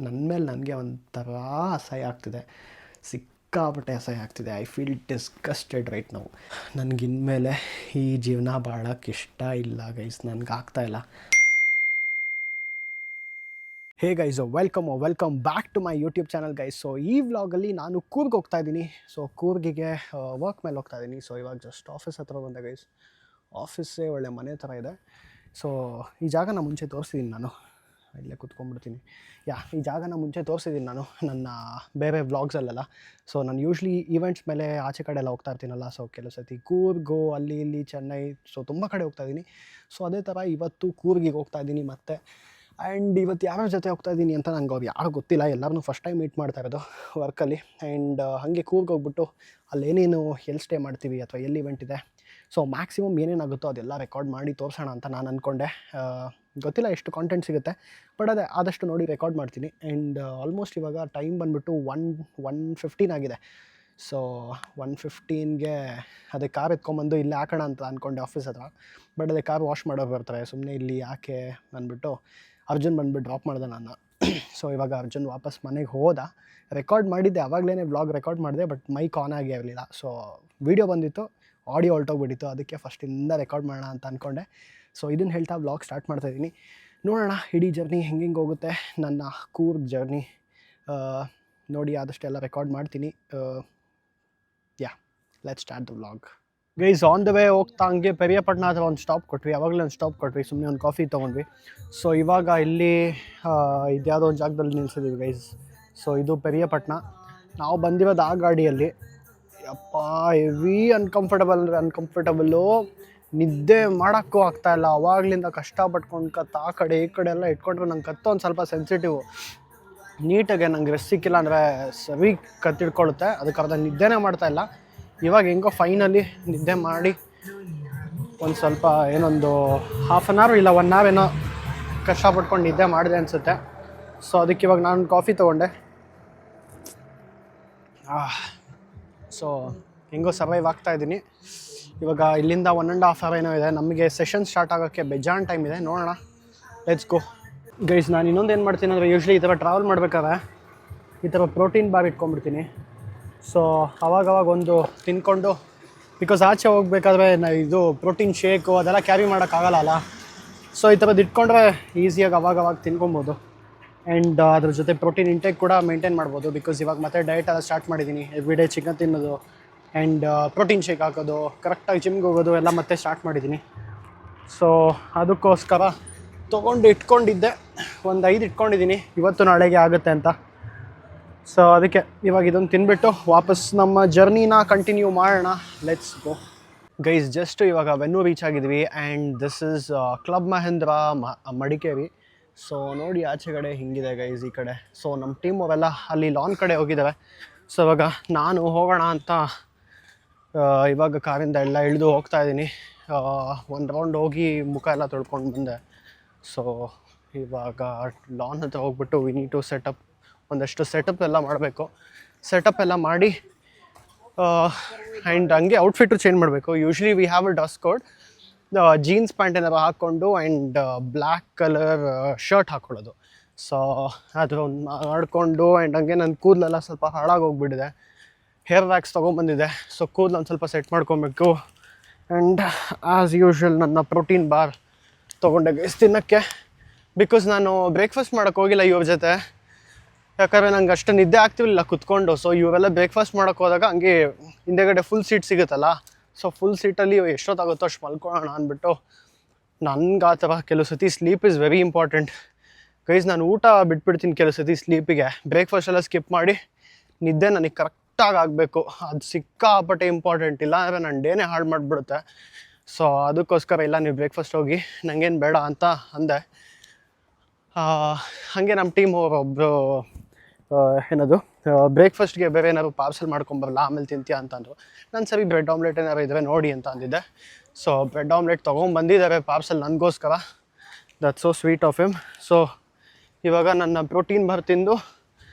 ನನ್ನ ಮೇಲೆ ನನಗೆ ಒಂಥರ ಅಸಹ್ಯ ಆಗ್ತಿದೆ, ಸಿಕ್ಕಾಪಟ್ಟೆ ಅಸಹ್ಯ ಆಗ್ತಿದೆ. ಐ ಫೀಲ್ ಡಿಸ್ಗಸ್ಟೆಡ್ ರೈಟ್ ನಾವು. ನನಗಿನ್ಮೇಲೆ ಈ ಜೀವನ ಬಾಳೋಕ್ಕೆ ಇಷ್ಟ ಇಲ್ಲ ಗೈಸ್, ನನಗಾಗ್ತಾಯಿಲ್ಲ. Hey guys, welcome back to my YouTube channel guys. So ಈ ವ್ಲಾಗಲ್ಲಿ ನಾನು ಕೂರ್ಗ್ ಹೋಗ್ತಾ ಇದ್ದೀನಿ. ಸೊ ಕೂರ್ಗಿಗೆ ವರ್ಕ್ ಮೇಲೆ ಹೋಗ್ತಾ ಇದ್ದೀನಿ. ಸೊ ಇವಾಗ ಜಸ್ಟ್ ಆಫೀಸ್ ಹತ್ರ ಬಂದೆ ಗೈಸ್. ಆಫೀಸೇ ಒಳ್ಳೆ ಮನೆ ಥರ ಇದೆ. ಸೊ ಈ ಜಾಗನ ಮುಂಚೆ ತೋರಿಸಿದ್ದೀನಿ ನಾನು, ಇಲ್ಲೇ ಕೂತ್ಕೊಂಡ್ಬಿಡ್ತೀನಿ. ಈ ಜಾಗನ ಮುಂಚೆ ತೋರಿಸಿದ್ದೀನಿ ನಾನು ನನ್ನ ಬೇರೆ ವ್ಲಾಗ್ಸಲ್ಲೆಲ್ಲ. ಸೊ ನಾನು ಯೂಶ್ವಲಿ ಈವೆಂಟ್ಸ್ ಮೇಲೆ ಆಚೆ ಕಡೆ ಎಲ್ಲ ಹೋಗ್ತಾ ಇರ್ತೀನಲ್ಲ. ಸೊ ಕೆಲವು ಸತಿ ಕೂರ್ಗು, ಅಲ್ಲಿ ಇಲ್ಲಿ ಚೆನ್ನೈ, ಸೊ ತುಂಬ ಕಡೆ ಹೋಗ್ತಾಯಿದ್ದೀನಿ. ಸೊ ಅದೇ ಥರ ಇವತ್ತು ಕೂರ್ಗಿಗೆ ಹೋಗ್ತಾ ಇದ್ದೀನಿ ಮತ್ತೆ. ಆ್ಯಂಡ್ ಇವತ್ತು ಯಾರ ಜೊತೆ ಹೋಗ್ತಾ ಇದ್ದೀನಿ ಅಂತ ನಂಗೆ ಅವ್ರು ಯಾರು ಗೊತ್ತಿಲ್ಲ, ಎಲ್ಲರನ್ನೂ ಫಸ್ಟ್ ಟೈಮ್ ಮೀಟ್ ಮಾಡ್ತಾ ಇರೋದು ವರ್ಕಲ್ಲಿ. ಆ್ಯಂಡ್ ಹಾಗೆ ಕೂರ್ಗೆ ಹೋಗ್ಬಿಟ್ಟು ಅಲ್ಲೇನೇನು ಎಲ್ಲಿ ಸ್ಟೇ ಮಾಡ್ತೀವಿ ಅಥವಾ ಎಲ್ಲಿ ಇವೆಂಟ್ ಇದೆ, ಸೊ ಮ್ಯಾಕ್ಸಿಮಮ್ ಏನೇನಾಗುತ್ತೋ ಅದೆಲ್ಲ ರೆಕಾರ್ಡ್ ಮಾಡಿ ತೋರಿಸೋಣ ಅಂತ ನಾನು ಅಂದ್ಕೊಂಡೆ. ಗೊತ್ತಿಲ್ಲ ಎಷ್ಟು ಕಾಂಟೆಂಟ್ ಸಿಗುತ್ತೆ, ಬಟ್ ಅದೇ ಆದಷ್ಟು ನೋಡಿ ರೆಕಾರ್ಡ್ ಮಾಡ್ತೀನಿ. ಆ್ಯಂಡ್ ಆಲ್ಮೋಸ್ಟ್ ಇವಾಗ ಟೈಮ್ ಬಂದುಬಿಟ್ಟು 1:15 ಆಗಿದೆ. ಸೊ 1:15ಗೆ ಅದೇ ಕಾರ್ ಎತ್ಕೊಂಬಂದು ಇಲ್ಲೇ ಹಾಕೋಣ ಅಂತ ಅಂದ್ಕೊಂಡೆ ಆಫೀಸ್ ಹತ್ರ. ಬಟ್ ಅದೇ ಕಾರ್ ವಾಶ್ ಮಾಡೋರು ಬರ್ತಾರೆ, ಸುಮ್ಮನೆ ಇಲ್ಲಿ ಯಾಕೆ ಅಂದ್ಬಿಟ್ಟು ಅರ್ಜುನ್ ಬಂದುಬಿಟ್ಟು ಡ್ರಾಪ್ ಮಾಡಿದೆ ನನ್ನ. ಸೊ ಇವಾಗ ಅರ್ಜುನ್ ವಾಪಸ್ ಮನೆಗೆ ಹೋದ. ರೆಕಾರ್ಡ್ ಮಾಡಿದ್ದೆ, ಆವಾಗಲೇ ವ್ಲಾಗ್ ರೆಕಾರ್ಡ್ ಮಾಡಿದೆ, ಬಟ್ ಮೈಕ್ ಆನ್ ಆಗೇ ಇರಲಿಲ್ಲ. ಸೊ ವೀಡಿಯೋ ಬಂದಿತ್ತು, ಆಡಿಯೋ ಹೊಲ್ಟೋಗ್ಬಿಟ್ಟಿತ್ತು, ಅದಕ್ಕೆ ಫಸ್ಟಿಂದ ರೆಕಾರ್ಡ್ ಮಾಡೋಣ ಅಂತ ಅಂದ್ಕೊಂಡೆ. ಸೊ ಇದನ್ನು ಹೇಳ್ತಾ ವ್ಲಾಗ್ ಸ್ಟಾರ್ಟ್ ಮಾಡ್ತಾಯಿದ್ದೀನಿ. ನೋಡೋಣ ಇಡೀ ಜರ್ನಿ ಹೆಂಗೆ ಹೋಗುತ್ತೆ ನನ್ನ ಕೂರ್ಗ್ ಜರ್ನಿ. ನೋಡಿ ಆದಷ್ಟೆಲ್ಲ ರೆಕಾರ್ಡ್ ಮಾಡ್ತೀನಿ. Let's start the vlog guys. On the way ಹೋಗ್ತಾ ಹಂಗೆ ಪೆರಿಯಪಟ್ಟಣ ಹತ್ರ ಒಂದು ಸ್ಟಾಪ್ ಕೊಟ್ವಿ, ಅವಾಗಲೇ ಒಂದು ಸ್ಟಾಪ್ ಕೊಟ್ವಿ, ಸುಮ್ಮನೆ ಒಂದು ಕಾಫಿ ತೊಗೊಂಡ್ವಿ. ಸೊ ಇವಾಗ ಇಲ್ಲಿ ಇದ್ಯಾವುದೋ ಒಂದು ಜಾಗದಲ್ಲಿ ನಿಲ್ಸಿದ್ದೀವಿ ಗೈಸ್. ಸೊ ಇದು ಪೆರಿಯಪಟ್ಟಣ. ನಾವು ಬಂದಿರೋದು ಆ ಗಾಡಿಯಲ್ಲಿ. ಯಪ್ಪ ಹೆವಿ ಅನ್ಕಂಫರ್ಟಬಲ್ಲು, ನಿದ್ದೆ ಮಾಡೋಕ್ಕೂ ಆಗ್ತಾಯಿಲ್ಲ. ಅವಾಗಲಿಂದ ಕಷ್ಟಪಟ್ಕೊಂಡು ಕತ್ತು ಆ ಕಡೆ ಈ ಕಡೆ ಎಲ್ಲ ಇಟ್ಕೊಂಡ್ರೆ ನಂಗೆ ಕತ್ತು ಒಂದು ಸ್ವಲ್ಪ ಸೆನ್ಸಿಟಿವು. ನೀಟಾಗೆ ನಂಗೆ ರೆಸ್ಟ್ ಸಿಕ್ಕಿಲ್ಲ ಅಂದರೆ ಸರಿ ಕತ್ತಿಡ್ಕೊಳ್ಳುತ್ತೆ, ಅದಕ್ಕೆ ಅರ್ಧ ನಿದ್ದೆನೇ ಮಾಡ್ತಾಯಿಲ್ಲ. ಇವಾಗ ಹೆಂಗೋ ಫೈನಲಿ ನಿದ್ದೆ ಮಾಡಿ ಒಂದು ಸ್ವಲ್ಪ ಏನೊಂದು ಹಾಫ್ ಆನ್ ಅವರ್ ಇಲ್ಲ 1 ಅವರ್ ಏನೋ ಕಷ್ಟಪಟ್ಕೊಂಡು ನಿದ್ದೆ ಮಾಡಿದೆ ಅನಿಸುತ್ತೆ. ಸೊ ಅದಕ್ಕೆ ಇವಾಗ ನಾನು ಕಾಫಿ ತೊಗೊಂಡೆ. ಸೊ ಹೆಂಗೋ ಸರ್ವೈವ್ ಆಗ್ತಾಯಿದ್ದೀನಿ. ಇವಾಗ ಇಲ್ಲಿಂದ 1.5 ಅವರ್ ಏನೋ ಇದೆ, ನಮಗೆ ಸೆಷನ್ ಸ್ಟಾರ್ಟ್ ಆಗೋಕ್ಕೆ ಬೇಜಾನ್ ಟೈಮ್ ಇದೆ. ನೋಡೋಣ, ಲೆಟ್ಸ್ ಗೋ ಗೈಸ್. ನಾನು ಇನ್ನೊಂದು ಏನು ಮಾಡ್ತೀನಿ ಅಂದರೆ, ಯೂಶ್ವಲಿ ಈ ಥರ ಟ್ರಾವೆಲ್ ಮಾಡಬೇಕಾದ್ರೆ ಈ ಥರ ಪ್ರೋಟೀನ್ ಬಾರ್ ಇಟ್ಕೊಂಡ್ಬಿಡ್ತೀನಿ. ಸೊ ಅವಾಗವಾಗ ಒಂದು ತಿನ್ಕೊಂಡು, ಬಿಕಾಸ್ ಆಚೆ ಹೋಗ್ಬೇಕಾದ್ರೆ ಇದು ಪ್ರೋಟೀನ್ ಶೇಕು ಅದೆಲ್ಲ ಕ್ಯಾರಿ ಮಾಡೋಕ್ಕಾಗಲ್ಲ ಅಲ್ಲ. ಸೊ ಈ ಥರದ್ದು ಇಟ್ಕೊಂಡ್ರೆ ಈಸಿಯಾಗಿ ಅವಾಗವಾಗ ತಿನ್ಕೊಬೋದು. ಆ್ಯಂಡ್ ಅದ್ರ ಜೊತೆ ಪ್ರೋಟೀನ್ ಇಂಟೇಕ್ ಕೂಡ ಮೇಂಟೈನ್ ಮಾಡ್ಬೋದು. ಬಿಕಾಸ್ ಇವಾಗ ಮತ್ತೆ ಡಯಟ್ ಎಲ್ಲ ಸ್ಟಾರ್ಟ್ ಮಾಡಿದ್ದೀನಿ. ಎವ್ರಿ ಡೇ ಚಿಕನ್ ತಿನ್ನೋದು ಆ್ಯಂಡ್ ಪ್ರೋಟೀನ್ ಶೇಕ್ ಹಾಕೋದು, ಕರೆಕ್ಟಾಗಿ ಜಿಮ್ಗೆ ಹೋಗೋದು ಎಲ್ಲ ಮತ್ತೆ ಸ್ಟಾರ್ಟ್ ಮಾಡಿದ್ದೀನಿ. ಸೊ ಅದಕ್ಕೋಸ್ಕರ ತೊಗೊಂಡು ಇಟ್ಕೊಂಡಿದ್ದೆ, ಒಂದು 5 ಇಟ್ಕೊಂಡಿದ್ದೀನಿ, ಇವತ್ತು ನಾಳೆಗೆ ಆಗುತ್ತೆ ಅಂತ. ಸೊ ಅದಕ್ಕೆ ಇವಾಗ ಇದನ್ನು ತಿನ್ಬಿಟ್ಟು ವಾಪಸ್ ನಮ್ಮ ಜರ್ನಿನ ಕಂಟಿನ್ಯೂ ಮಾಡೋಣ. Let's go guys. ಜಸ್ಟ್ ಇವಾಗ ವೆನ್ನೂ ರೀಚ್ ಆಗಿದ್ವಿ. And this is club Mahindra Madikeri. So ನೋಡಿ ಆಚೆ ಕಡೆ ಹಿಂಗಿದೆ ಗೈಸ್ ಈ ಕಡೆ. ಸೊ ನಮ್ಮ ಟೀಮ್ ಅವರೆಲ್ಲ ಅಲ್ಲಿ ಲಾನ್ ಕಡೆ ಹೋಗಿದ್ದಾರೆ. ಸೊ ಇವಾಗ ನಾನು ಹೋಗೋಣ ಅಂತ ಇವಾಗ ಕಾರಿಂದ ಎಲ್ಲ ಇಳಿದು ಹೋಗ್ತಾ ಇದ್ದೀನಿ. ಒಂದು ರೌಂಡ್ ಹೋಗಿ ಮುಖ ಎಲ್ಲ ತೊಳ್ಕೊಂಡು ಬಂದೆ. ಸೊ ಇವಾಗ ಲಾನ್ ಹತ್ರ ಹೋಗ್ಬಿಟ್ಟು ವಿ ನೀಡ್ ಟು ಸೆಟಪ್, ಒಂದಷ್ಟು ಸೆಟಪ್ ಎಲ್ಲ ಮಾಡಬೇಕು. ಸೆಟಪ್ ಎಲ್ಲ ಮಾಡಿ ಆ್ಯಂಡ್ ಹಂಗೆ ಔಟ್ಫಿಟ್ಟು ಚೇಂಜ್ ಮಾಡಬೇಕು. Usually we have a dress code, jeans pant ಏನಾರು ಹಾಕ್ಕೊಂಡು ಆ್ಯಂಡ್ ಬ್ಲ್ಯಾಕ್ ಕಲರ್ ಶರ್ಟ್ ಹಾಕ್ಕೊಳ್ಳೋದು. ಸೊ ಅದು ಮಾಡಿಕೊಂಡು ಆ್ಯಂಡ್ ಹಂಗೆ ನನ್ನ ಕೂದಲೆಲ್ಲ ಸ್ವಲ್ಪ ಹಾಳಾಗೋಗ್ಬಿಟ್ಟಿದೆ. ಹೇರ್ ವ್ಯಾಕ್ಸ್ ತೊಗೊಂಬಂದಿದೆ. ಸೊ ಕೂದಲು ಒಂದು ಸ್ವಲ್ಪ ಸೆಟ್ ಮಾಡ್ಕೊಬೇಕು. ಆ್ಯಂಡ್ ಆ್ಯಸ್ ಯೂಶ್ವಲ್ ನನ್ನ ಪ್ರೋಟೀನ್ ಬಾರ್ ತೊಗೊಂಡೆ ಗೈಸ್ ತಿನ್ನೋಕ್ಕೆ. ಬಿಕಾಸ್ ನಾನು ಬ್ರೇಕ್ಫಾಸ್ಟ್ ಮಾಡೋಕ್ಕೆ ಹೋಗಿಲ್ಲ ಇವ್ರ ಜೊತೆ, ಯಾಕಂದರೆ ನಂಗೆ ಅಷ್ಟು ನಿದ್ದೆ ಆಗ್ತಿರಲಿಲ್ಲ ಕುತ್ಕೊಂಡು. ಸೊ ಇವರೆಲ್ಲ ಬ್ರೇಕ್ಫಾಸ್ಟ್ ಮಾಡೋಕ್ಕೆ ಹೋದಾಗ ಹಂಗೆ ಹಿಂದೆಗಡೆ ಫುಲ್ ಸೀಟ್ ಸಿಗುತ್ತಲ್ಲ. ಸೊ ಫುಲ್ ಸೀಟಲ್ಲಿ ಎಷ್ಟೊತ್ತಾಗುತ್ತೋ ಅಷ್ಟು ಮಲ್ಕೊಳ್ಳೋಣ ಅಂದ್ಬಿಟ್ಟು ನನಗೆ ಆ ಥರ ಕೆಲವು ಸತಿ sleep is very important guys. ನಾನು ಊಟ ಬಿಟ್ಬಿಡ್ತೀನಿ ಕೆಲವು ಸತಿ ಸ್ಲೀಪಿಗೆ. ಬ್ರೇಕ್ಫಾಸ್ಟ್ ಎಲ್ಲ ಸ್ಕಿಪ್ ಮಾಡಿ ನಿದ್ದೆ ನನಗೆ ಕರೆಕ್ಟಾಗಿ ಆಗಬೇಕು, ಅದು ಸಿಕ್ಕಾಪಟ್ಟೆ ಇಂಪಾರ್ಟೆಂಟ್. ಇಲ್ಲ ಅಂದರೆ ನನ್ನ ಡೇನೇ ಹಾಳು ಮಾಡಿಬಿಡುತ್ತೆ. ಸೊ ಅದಕ್ಕೋಸ್ಕರ ಇಲ್ಲ, ನೀವು ಬ್ರೇಕ್ಫಾಸ್ಟ್ ಹೋಗಿ, ನನಗೇನು ಬೇಡ ಅಂತ ಅಂದೆ. ಹಾಗೆ ನಮ್ಮ ಟೀಮ್ ಒಬ್ಬರು ಏನದು ಬ್ರೇಕ್ಫಾಸ್ಟ್ಗೆ ಬೇರೆ ಏನಾದ್ರು ಪಾರ್ಸಲ್ ಮಾಡ್ಕೊಂಬರಲ್ಲ, ಆಮೇಲೆ ತಿಂತೀಯ ಅಂತಂದರು. ನಾನು ಸರಿ ಬ್ರೆಡ್ ಆಮ್ಲೆಟ್ ಏನಾರು ಇದ್ದರೆ ನೋಡಿ ಅಂತ ಅಂದಿದ್ದೆ. ಸೊ ಬ್ರೆಡ್ ಆಮ್ಲೆಟ್ ತೊಗೊಂಬಂದಿದ್ದಾರೆ ಪಾರ್ಸಲ್ ನನಗೋಸ್ಕರ. That's so sweet of him. So ಇವಾಗ ನನ್ನ ಪ್ರೋಟೀನ್ ಬಾರ್ ತಿಂದು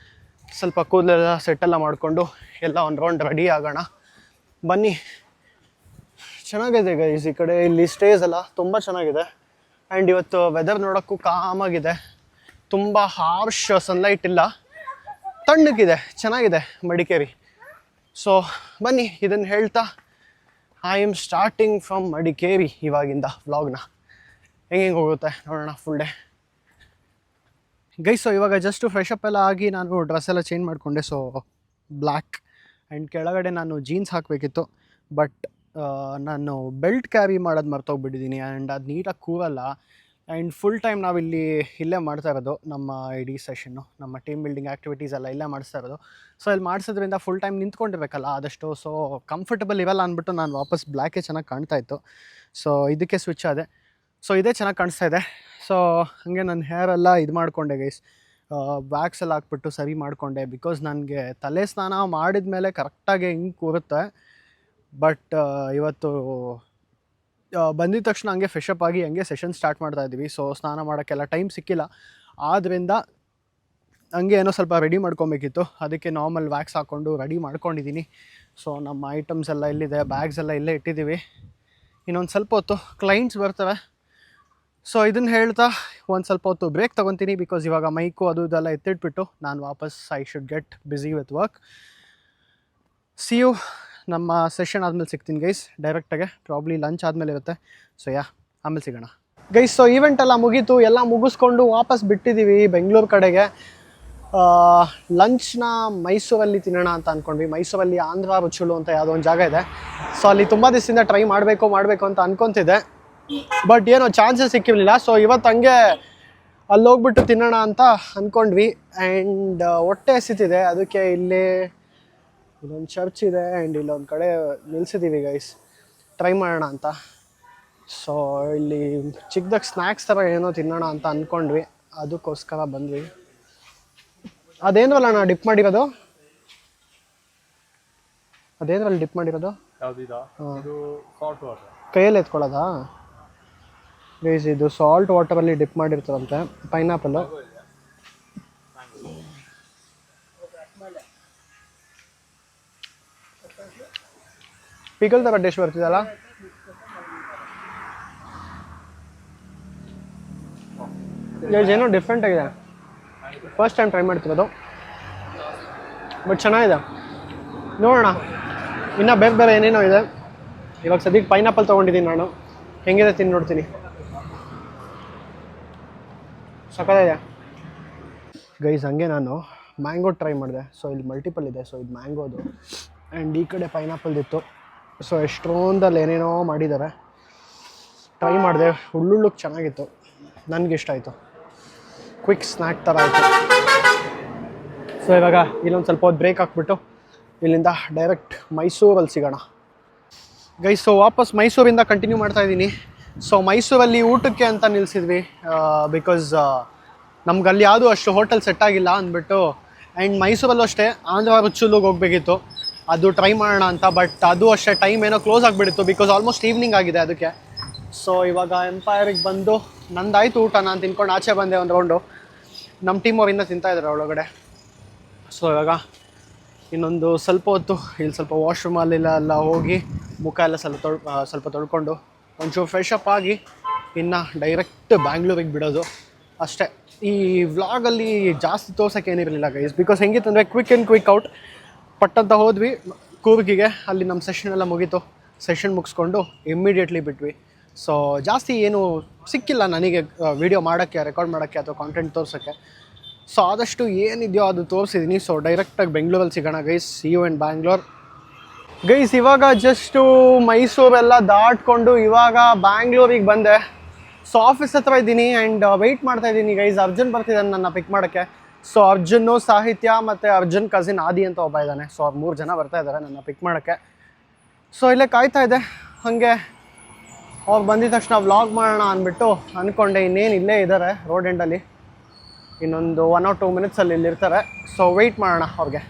ಸ್ವಲ್ಪ ಕೂದಲೆಲ್ಲ ಸೆಟ್ಟೆಲ್ಲ ಮಾಡಿಕೊಂಡು ಎಲ್ಲ ಒಂದು ರೌಂಡ್ ರೆಡಿ ಆಗೋಣ ಬನ್ನಿ. ಚೆನ್ನಾಗಿದೆ ಗೈಸ್ ಈ ಕಡೆ, ಇಲ್ಲಿ ಸ್ಟೇಸ್ ಎಲ್ಲ ತುಂಬ ಚೆನ್ನಾಗಿದೆ. ಆ್ಯಂಡ್ ಇವತ್ತು ವೆದರ್ ನೋಡೋಕ್ಕೂ ಕಾಮಾಗಿದೆ. ತುಂಬ ಹಾರ್ಶ್ ಸನ್ಲೈಟ್ ಇಲ್ಲ, ತಣ್ಣಗಿದೆ, ಚೆನ್ನಾಗಿದೆ ಮಡಿಕೇರಿ. ಸೊ ಬನ್ನಿ ಇದನ್ನು ಹೇಳ್ತಾ I am starting from Madikeri ಇವಾಗಿಂದ ವ್ಲಾಗ್ನ. ಹೆಂಗೆ ಹೋಗುತ್ತೆ ನೋಡೋಣ ಫುಲ್ ಡೇ ಗೈಸ್. ಸೊ ಇವಾಗ ಜಸ್ಟ್ ಫ್ರೆಶ್ ಅಪ್ ಎಲ್ಲ ಆಗಿ ನಾನು ಡ್ರೆಸ್ ಎಲ್ಲ ಚೇಂಜ್ ಮಾಡಿಕೊಂಡೆ. ಸೊ ಬ್ಲ್ಯಾಕ್ ಆ್ಯಂಡ್ ಕೆಳಗಡೆ ನಾನು ಜೀನ್ಸ್ ಹಾಕಬೇಕಿತ್ತು, ಬಟ್ ನಾನು ಬೆಲ್ಟ್ ಕ್ಯಾರಿ ಮಾಡೋದು ಮರ್ತೋಗ್ಬಿಟ್ಟಿದ್ದೀನಿ ಆ್ಯಂಡ್ ಅದು ನೀಟಾಗಿ ಕೂರಲ್ಲ. ಆ್ಯಂಡ್ ಫುಲ್ ಟೈಮ್ ನಾವಿಲ್ಲಿ ಇಲ್ಲೇ ಮಾಡ್ತಾ ಇರೋದು, ನಮ್ಮ ಇಡೀ ಸೆಷನ್ನು, ನಮ್ಮ ಟೀಮ್ ಬಿಲ್ಡಿಂಗ್ ಆ್ಯಕ್ಟಿವಿಟೀಸ್ ಎಲ್ಲ ಇಲ್ಲೇ ಮಾಡಿಸ್ತಾ ಇರೋದು. ಸೊ ಇಲ್ಲಿ ಮಾಡಿಸೋದ್ರಿಂದ ಫುಲ್ ಟೈಮ್ ನಿಂತ್ಕೊಂಡಿರ್ಬೇಕಲ್ಲ ಆದಷ್ಟು, ಸೊ ಕಂಫರ್ಟಬಲ್ ಇರಲ್ಲ ಅಂದ್ಬಿಟ್ಟು ನಾನು ವಾಪಸ್ ಬ್ಲ್ಯಾಕೇ ಚೆನ್ನಾಗಿ ಕಾಣ್ತಾ ಇತ್ತು. ಸೊ ಇದಕ್ಕೆ ಸ್ವಿಚ್ ಆದೆ. ಸೊ ಇದೇ ಚೆನ್ನಾಗಿ ಕಾಣಿಸ್ತಾ ಇದೆ. ಸೊ ಹಾಗೆ ನನ್ನ ಹೇರೆಲ್ಲ ಇದು ಮಾಡಿಕೊಂಡೆ ಗೈಸ್, ವ್ಯಾಕ್ಸ್ ಎಲ್ಲ ಹಾಕ್ಬಿಟ್ಟು ಸರಿ ಮಾಡಿಕೊಂಡೆ. ಬಿಕಾಸ್ ನನಗೆ ತಲೆ ಸ್ನಾನ ಮಾಡಿದ ಮೇಲೆ ಕರೆಕ್ಟಾಗಿ ಹಿಂಗೆ ಕೂರುತ್ತೆ. ಬಟ್ ಇವತ್ತು ಬಂದಿದ ತಕ್ಷಣ ಹಂಗೆ ಫ್ರೆಶಪ್ ಆಗಿ ಹಂಗೆ ಸೆಷನ್ ಸ್ಟಾರ್ಟ್ ಮಾಡ್ತಾ ಇದ್ದೀವಿ. ಸೊ ಸ್ನಾನ ಮಾಡೋಕ್ಕೆಲ್ಲ ಟೈಮ್ ಸಿಕ್ಕಿಲ್ಲ, ಆದ್ದರಿಂದ ಹಂಗೆ ಏನೋ ಸ್ವಲ್ಪ ರೆಡಿ ಮಾಡ್ಕೊಬೇಕಿತ್ತು. ಅದಕ್ಕೆ ನಾರ್ಮಲ್ ವ್ಯಾಕ್ಸ್ ಹಾಕ್ಕೊಂಡು ರೆಡಿ ಮಾಡ್ಕೊಂಡಿದ್ದೀನಿ. ಸೊ ನಮ್ಮ ಐಟಮ್ಸ್ ಎಲ್ಲ ಇಲ್ಲಿದೆ, ಬ್ಯಾಗ್ಸ್ ಎಲ್ಲ ಇಲ್ಲೇ ಇಟ್ಟಿದ್ದೀವಿ. ಇನ್ನೊಂದು ಸ್ವಲ್ಪ ಹೊತ್ತು ಕ್ಲೈಂಟ್ಸ್ ಬರ್ತವೆ. ಸೊ ಇದನ್ನು ಹೇಳ್ತಾ ಒಂದು ಸ್ವಲ್ಪ ಹೊತ್ತು ಬ್ರೇಕ್ ತೊಗೊತೀನಿ. ಬಿಕಾಸ್ ಇವಾಗ ಮೈಕು ಅದು ಇದೆಲ್ಲ ಎತ್ತಿಟ್ಬಿಟ್ಟು ನಾನು ವಾಪಸ್ I should get busy with work. See you ನಮ್ಮ ಸೆಷನ್ ಆದಮೇಲೆ ಸಿಗ್ತೀನಿ ಗೈಸ್, ಡೈರೆಕ್ಟಾಗೆ. ಪ್ರಾಬ್ಲಿ ಲಂಚ್ ಆದಮೇಲೆ ಇರುತ್ತೆ. ಸೊ ಆಮೇಲೆ ಸಿಗೋಣ ಗೈಸ್. ಸೊ ಈವೆಂಟ್ ಎಲ್ಲ ಮುಗೀತು, ಎಲ್ಲ ಮುಗಿಸ್ಕೊಂಡು ವಾಪಸ್ ಬಿಟ್ಟಿದ್ದೀವಿ ಬೆಂಗಳೂರು ಕಡೆಗೆ. ಲಂಚ್ನ ಮೈಸೂರಲ್ಲಿ ತಿನ್ನೋಣ ಅಂತ ಅಂದ್ಕೊಂಡ್ವಿ. ಮೈಸೂರಲ್ಲಿ ಆಂಧ್ರ ರುಚುಳು ಅಂತ ಯಾವುದೋ ಒಂದು ಜಾಗ ಇದೆ. ಸೊ ಅಲ್ಲಿ ತುಂಬ ದಿವಸದಿಂದ ಟ್ರೈ ಮಾಡಬೇಕು ಅಂತ ಅಂದ್ಕೊತಿದ್ದೆ, ಬಟ್ ಏನೋ ಚಾನ್ಸಸ್ ಸಿಕ್ಕಿರಲಿಲ್ಲ. ಸೊ ಇವತ್ತು ಹಂಗೆ ಅಲ್ಲಿ ಹೋಗ್ಬಿಟ್ಟು ತಿನ್ನೋಣ ಅಂತ ಅಂದ್ಕೊಂಡ್ವಿ. ಆ್ಯಂಡ್ ಹೊಟ್ಟೆ ಹಸಿತಿದೆ, ಅದಕ್ಕೆ ಇಲ್ಲಿ ಇಲ್ಲೊಂದು ಚರ್ಚ್ ಇದೆ ಆ್ಯಂಡ್ ಇಲ್ಲೊಂದು ಕಡೆ ನಿಲ್ಸಿದ್ದೀವಿ ಗೈಸ್, ಟ್ರೈ ಮಾಡೋಣ ಅಂತ. ಸೊ ಇಲ್ಲಿ ಚಿಕ್ಕದಾಗಿ ಸ್ನ್ಯಾಕ್ಸ್ ಥರ ಏನೋ ತಿನ್ನೋಣ ಅಂತ ಅಂದ್ಕೊಂಡ್ವಿ, ಅದಕ್ಕೋಸ್ಕರ ಬಂದ್ವಿ. ಅದೇನಲ್ಲ ನಾ ಡಿಪ್ ಮಾಡಿರೋದು, ಅದೇನಲ್ಲ ಡಿಪ್ ಮಾಡಿರೋದು ಕೈಯಲ್ಲಿ ಎತ್ಕೊಳ್ಳೋದಾ ಗೈಸ್? ಇದು ಸಾಲ್ಟ್ ವಾಟರಲ್ಲಿ ಡಿಪ್ ಮಾಡಿರ್ತಾರಂತೆ, ಪೈನಾಪಲ್ಲು. ಪಿಕಲ್ ಥರ ಟೇಸ್ಟ್ ಬರ್ತಿದಲ್ಲ. ಏನೋ ಡಿಫ್ರೆಂಟ್ ಆಗಿದೆ, ಫಸ್ಟ್ ಟೈಮ್ ಟ್ರೈ ಮಾಡ್ತಿರೋದು, ಬಟ್ ಚೆನ್ನಾಗಿದೆ. ನೋಡೋಣ ಇನ್ನೂ ಬೇರೆ ಬೇರೆ ಏನೇನೋ ಇದೆ. ಇವಾಗ ಸದ್ಯಕ್ಕೆ ಪೈನಾಪಲ್ ತೊಗೊಂಡಿದ್ದೀನಿ ನಾನು, ಹೆಂಗಿದೆ ತಿಂದು ನೋಡ್ತೀನಿ. ಸಕ್ಕತ್ತಾಗಿದೆ ಗೈಸ್. ಹಂಗೆ ನಾನು ಮ್ಯಾಂಗೋ ಟ್ರೈ ಮಾಡಿದೆ. ಸೊ ಇಲ್ಲಿ ಮಲ್ಟಿಪಲ್ ಇದೆ. ಸೊ ಇದು ಮ್ಯಾಂಗೋದು ಆ್ಯಂಡ್ ಈ ಕಡೆ ಪೈನಾಪಲ್ದಿತ್ತು. ಸೊ ಎಷ್ಟೊಂದಲ್ಲಿ ಏನೇನೋ ಮಾಡಿದ್ದಾರೆ, ಟ್ರೈ ಮಾಡಿದೆ. ಉಳ್ಳುಳ್ಳಕ್ಕೆ ಚೆನ್ನಾಗಿತ್ತು, ನನಗಿಷ್ಟ ಆಯಿತು. ಕ್ವಿಕ್ ಸ್ನ್ಯಾಕ್ ಥರ ಆಯಿತು. ಸೊ ಇವಾಗ ಇಲ್ಲೊಂದು ಸ್ವಲ್ಪ ಹೊತ್ತು ಬ್ರೇಕ್ ಹಾಕ್ಬಿಟ್ಟು ಇಲ್ಲಿಂದ ಡೈರೆಕ್ಟ್ ಮೈಸೂರಲ್ಲಿ ಸಿಗೋಣ ಗೈಸ್. ಸೊ ವಾಪಸ್ ಮೈಸೂರಿಂದ ಕಂಟಿನ್ಯೂ ಮಾಡ್ತಾಯಿದ್ದೀನಿ. ಸೊ ಮೈಸೂರಲ್ಲಿ ಊಟಕ್ಕೆ ಅಂತ ನಿಲ್ಲಿಸಿದ್ವಿ, ಬಿಕಾಸ್ ನಮ್ಗೆ ಅಲ್ಲಿ ಯಾವುದೂ ಅಷ್ಟು ಹೋಟೆಲ್ ಸೆಟ್ ಆಗಿಲ್ಲ ಅಂದ್ಬಿಟ್ಟು. ಆ್ಯಂಡ್ ಮೈಸೂರಲ್ಲೂ ಅಷ್ಟೇ ಆಂಧ್ರ ರುಚುಲಿಗೆ ಹೋಗಬೇಕಿತ್ತು, ಅದು ಟ್ರೈ ಮಾಡೋಣ ಅಂತ. ಬಟ್ ಅದು ಅಷ್ಟೇ ಟೈಮ್ ಏನೋ ಕ್ಲೋಸ್ ಆಗಿಬಿಟ್ಟಿತ್ತು, ಬಿಕಾಸ್ ಆಲ್ಮೋಸ್ಟ್ ಈವ್ನಿಂಗ್ ಆಗಿದೆ ಅದಕ್ಕೆ. ಸೊ ಇವಾಗ ಎಂಪೈರಿಗೆ ಬಂದು ನಂದಾಯಿತು ಊಟ, ನಾನು ತಿನ್ಕೊಂಡು ಆಚೆ ಬಂದೆ ಒಂದು ರೌಂಡು. ನಮ್ಮ ಟೀಮ್ ಅವ್ರಿಂದ ತಿಂತಾಯಿದ್ದಾರೆ ಒಳಗಡೆ. ಸೊ ಇವಾಗ ಇನ್ನೊಂದು ಸ್ವಲ್ಪ ಹೊತ್ತು ಇಲ್ಲಿ ಸ್ವಲ್ಪ ವಾಶ್ರೂಮಲ್ಲೆಲ್ಲ ಹೋಗಿ ಮುಖ ಎಲ್ಲ ಸ್ವಲ್ಪ ತೊಳ್ಕೊಂಡು ಒಂಚೂರು ಫ್ರೆಶ್ ಅಪ್ ಆಗಿ ಇನ್ನು ಡೈರೆಕ್ಟ್ ಬ್ಯಾಂಗ್ಳೂರಿಗೆ ಬಿಡೋದು ಅಷ್ಟೇ. ಈ ವ್ಲಾಗಲ್ಲಿ ಜಾಸ್ತಿ ತೋರ್ಸೋಕ್ಕೆ ಏನಿರಲಿಲ್ಲ ಗೈಸ್, ಬಿಕಾಸ್ ಹೆಂಗಿತ್ತಂದರೆ ಕ್ವಿಕ್ ಆ್ಯಂಡ್ ಕ್ವಿಕ್ ಔಟ್ ಪಟ್ಟಂತ ಹೋದ್ವಿ ಕೂರ್ಗಿಗೆ. ಅಲ್ಲಿ ನಮ್ಮ ಸೆಷನ್ ಎಲ್ಲ ಮುಗೀತು, ಸೆಷನ್ ಮುಗಿಸ್ಕೊಂಡು ಇಮ್ಮಿಡಿಯೇಟ್ಲಿ ಬಿಟ್ವಿ. ಸೊ ಜಾಸ್ತಿ ಏನು ಸಿಕ್ಕಿಲ್ಲ ನನಗೆ ವೀಡಿಯೋ ಮಾಡೋಕ್ಕೆ, ರೆಕಾರ್ಡ್ ಮಾಡೋಕ್ಕೆ ಅಥವಾ ಕಾಂಟೆಂಟ್ ತೋರ್ಸೋಕ್ಕೆ. ಸೊ ಆದಷ್ಟು ಏನಿದೆಯೋ ಅದು ತೋರಿಸಿದ್ದೀನಿ. ಸೊ ಡೈರೆಕ್ಟಾಗಿ ಬೆಂಗಳೂರಲ್ಲಿ ಸಿಗೋಣ guys. See you in Bangalore guys. ಇವಾಗ ಜಸ್ಟು ಮೈಸೂರೆಲ್ಲ ದಾಟ್ಕೊಂಡು ಇವಾಗ ಬ್ಯಾಂಗ್ಳೂರಿಗೆ ಬಂದೆ. ಸೊ ಆಫೀಸ್ ಹತ್ರ ಇದ್ದೀನಿ ಆ್ಯಂಡ್ ವೆಯ್ಟ್ ಮಾಡ್ತಾಯಿದ್ದೀನಿ ಗೈಸ್. ಅರ್ಜುನ್ ಬರ್ತಿದ್ದಾನೆ ನನ್ನ ಪಿಕ್ ಮಾಡೋಕ್ಕೆ. ಸೊ ಅರ್ಜುನ್ನು, ಸಾಹಿತ್ಯ ಮತ್ತು ಅರ್ಜುನ್ ಕಸಿನ್ ಆದಿ ಅಂತ ಒಬ್ಬ ಇದ್ದಾನೆ. ಸೊ ಅವ್ರು 3 ಜನ ಬರ್ತಾ ಇದ್ದಾರೆ ನನ್ನ ಪಿಕ್ ಮಾಡೋಕ್ಕೆ. ಸೊ ಇಲ್ಲೇ ಕಾಯ್ತಾ ಇದೆ. ಹಾಗೆ ಅವ್ರು ಬಂದಿದ ತಕ್ಷಣ ವ್ಲಾಗ್ ಮಾಡೋಣ ಅಂದ್ಬಿಟ್ಟು ಅಂದ್ಕೊಂಡೆ. ಇನ್ನೇನು ಇಲ್ಲೇ ಇದ್ದಾರೆ ರೋಡ್ ಎಂಡಲ್ಲಿ, ಇನ್ನೊಂದು 1 or 2 ಮಿನಿಟ್ಸಲ್ಲಿ ಇಲ್ಲಿರ್ತಾರೆ. ಸೊ ವೆಯ್ಟ್ ಮಾಡೋಣ ಅವ್ರಿಗೆ.